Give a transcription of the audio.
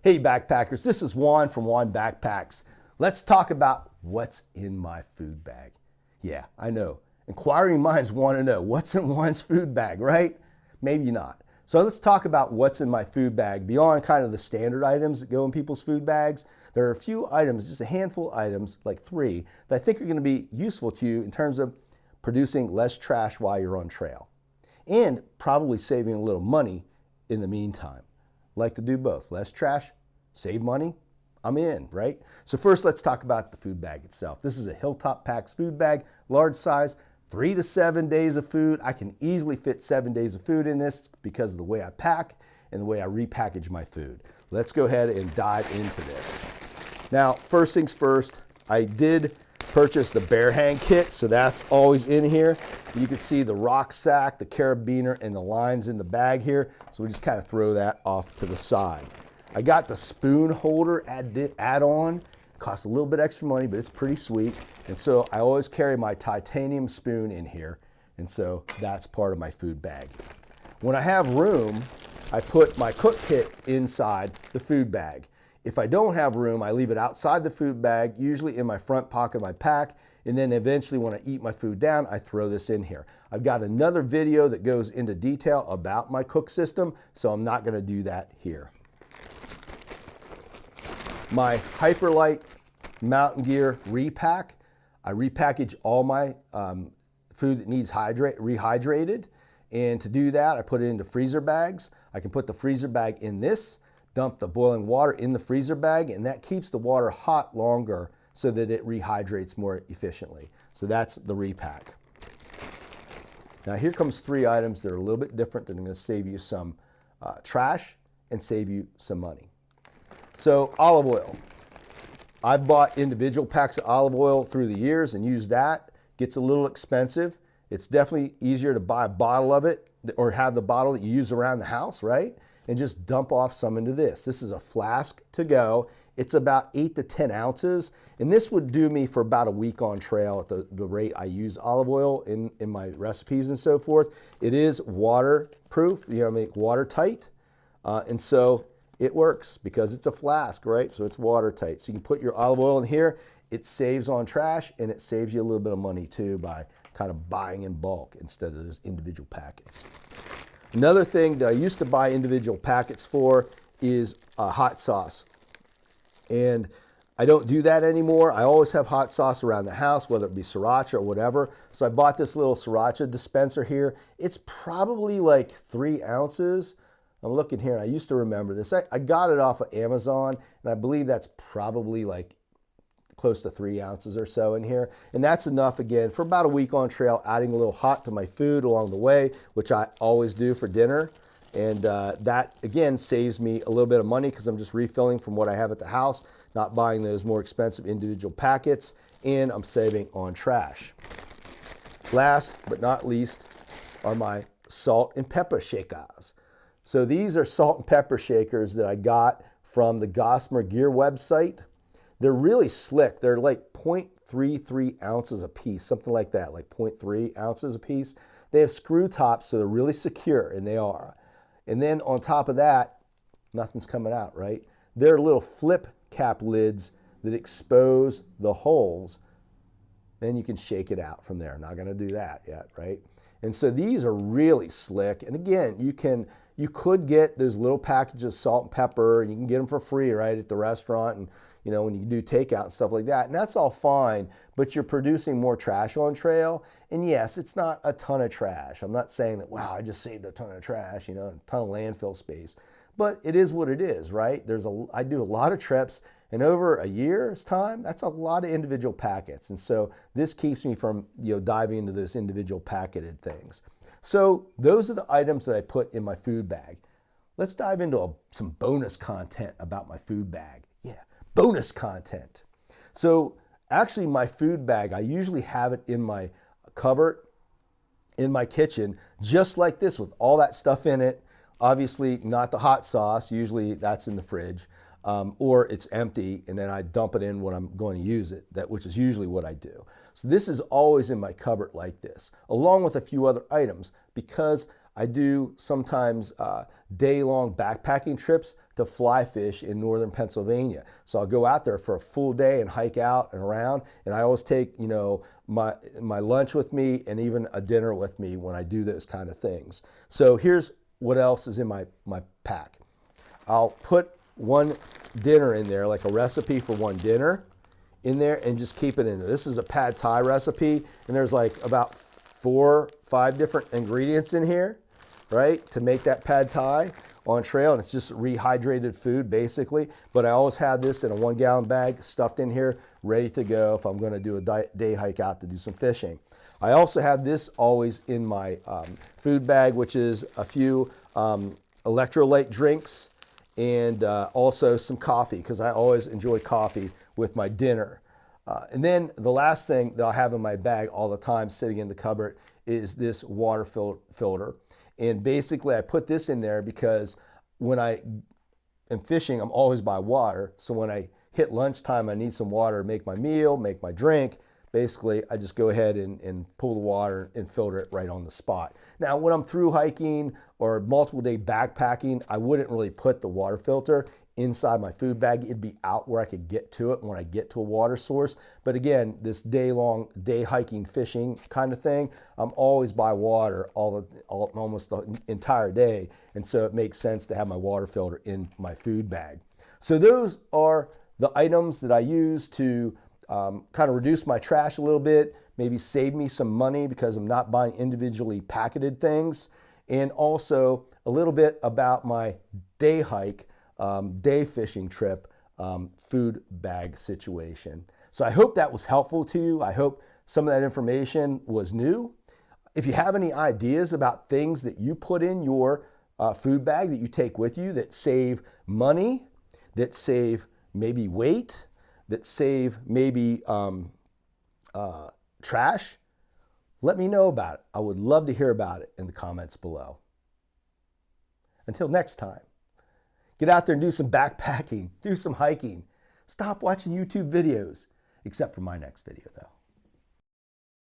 Hey backpackers, this is Juan from Juan Backpacks. Let's talk about what's in my food bag. Yeah, I know. Inquiring minds want to know what's in Juan's food bag, right? Maybe not. So let's talk about what's in my food bag beyond kind of the standard items that go in people's food bags. There are a few items, just a handful of items, like 3, that I think are going to be useful to you in terms of producing less trash while you're on trail and probably saving a little money in the meantime. Like to do both, less trash, save money, I'm in, right? So first let's talk about the food bag itself. This is a Hilltop Packs food bag, large size, 3 to 7 days of food. I can easily fit 7 days of food in this because of the way I pack and the way I repackage my food. Let's go ahead and dive into this. Now, first things first, I did purchase the bear hang kit, so that's always in here. You can see the rock sack, the carabiner, and the lines in the bag here, so we just kind of throw that off to the side. I got the spoon holder add-on. Costs a little bit extra money, but it's pretty sweet. And so I always carry my titanium spoon in here, and so that's part of my food bag. When I have room, I put my cook kit inside the food bag. If I don't have room, I leave it outside the food bag, usually in my front pocket of my pack, and then eventually when I eat my food down, I throw this in here. I've got another video that goes into detail about my cook system, so I'm not gonna do that here. My Hyperlite Mountain Gear Repack. I repackage all my food that needs rehydrated, and to do that, I put it into freezer bags. I can put the freezer bag in this, dump the boiling water in the freezer bag, and that keeps the water hot longer so that it rehydrates more efficiently. So that's the repack. Now here comes 3 items that are a little bit different that are going to save you some trash and save you some money. So olive oil. I've bought individual packs of olive oil through the years and used that. Gets a little expensive. It's definitely easier to buy a bottle of it or have the bottle that you use around the house, right? And just dump off some into this. This is a flask to go. It's about 8 to 10 ounces. And this would do me for about a week on trail at the rate I use olive oil in my recipes and so forth. It is waterproof, watertight. And so it works because it's a flask, right? So it's watertight. So you can put your olive oil in here. It saves on trash and it saves you a little bit of money too by kind of buying in bulk instead of those individual packets. Another thing that I used to buy individual packets for is hot sauce. And I don't do that anymore. I always have hot sauce around the house, whether it be sriracha or whatever. So I bought this little sriracha dispenser here. It's probably like 3 ounces. I'm looking here, and I used to remember this. I got it off of Amazon, and I believe that's probably like close to 3 ounces or so in here. And that's enough, again, for about a week on trail, adding a little hot to my food along the way, which I always do for dinner. And that, again, saves me a little bit of money because I'm just refilling from what I have at the house, not buying those more expensive individual packets, and I'm saving on trash. Last but not least are my salt and pepper shakers. So these are salt and pepper shakers that I got from the Gossamer Gear website. They're really slick. They're like 0.33 ounces a piece, something like that, like 0.3 ounces a piece. They have screw tops, so they're really secure, and they are. And then on top of that, nothing's coming out, right? They're little flip cap lids that expose the holes. Then you can shake it out from there. Not gonna do that yet, right? And so these are really slick. And again, you could get those little packages of salt and pepper, and you can get them for free, right, at the restaurant, and when you do takeout and stuff like that, and that's all fine, but you're producing more trash on trail. And yes, it's not a ton of trash. I'm not saying that, wow, I just saved a ton of trash, a ton of landfill space, but it is what it is, right? I do a lot of trips, and over a year's time, that's a lot of individual packets. And so this keeps me from, diving into those individual packeted things. So those are the items that I put in my food bag. Let's dive into some bonus content about my food bag. Yeah, bonus content. So actually my food bag, I usually have it in my cupboard, in my kitchen, just like this with all that stuff in it. Obviously not the hot sauce, usually that's in the fridge. Or it's empty and then I dump it in when I'm going to use it, which is usually what I do. So this is always in my cupboard like this, along with a few other items, because I do sometimes day-long backpacking trips to fly fish in northern Pennsylvania. So I'll go out there for a full day and hike out and around, and I always take, you know, my lunch with me and even a dinner with me when I do those kind of things. So here's what else is in my pack. I'll put one dinner in there, like a recipe for one dinner in there, and just keep it in there. This is a pad thai recipe, and there's like about 4 or 5 different ingredients in here, right, to make that pad thai on trail, and it's just rehydrated food basically. But I always have this in a 1-gallon bag stuffed in here, ready to go if I'm going to do a day hike out to do some fishing. I also have this always in my food bag, which is a few electrolyte drinks and also some coffee, because I always enjoy coffee with my dinner. And then the last thing that I have in my bag all the time sitting in the cupboard is this water filter. And basically I put this in there because when I am fishing, I'm always by water. So when I hit lunchtime, I need some water to make my meal, make my drink. Basically, I just go ahead and pull the water and filter it right on the spot. Now, when I'm through hiking or multiple day backpacking, I wouldn't really put the water filter inside my food bag. It'd be out where I could get to it when I get to a water source. But again, this day-long, day hiking, fishing kind of thing, I'm always by water almost the entire day. And so it makes sense to have my water filter in my food bag. So those are the items that I use to kind of reduce my trash a little bit, maybe save me some money because I'm not buying individually packaged things, and also a little bit about my day hike, day fishing trip, food bag situation. So I hope that was helpful to you. I hope some of that information was new. If you have any ideas about things that you put in your food bag that you take with you that save money, that save maybe weight, that save maybe trash, let me know about it. I would love to hear about it in the comments below. Until next time, get out there and do some backpacking, do some hiking. Stop watching YouTube videos, except for my next video though.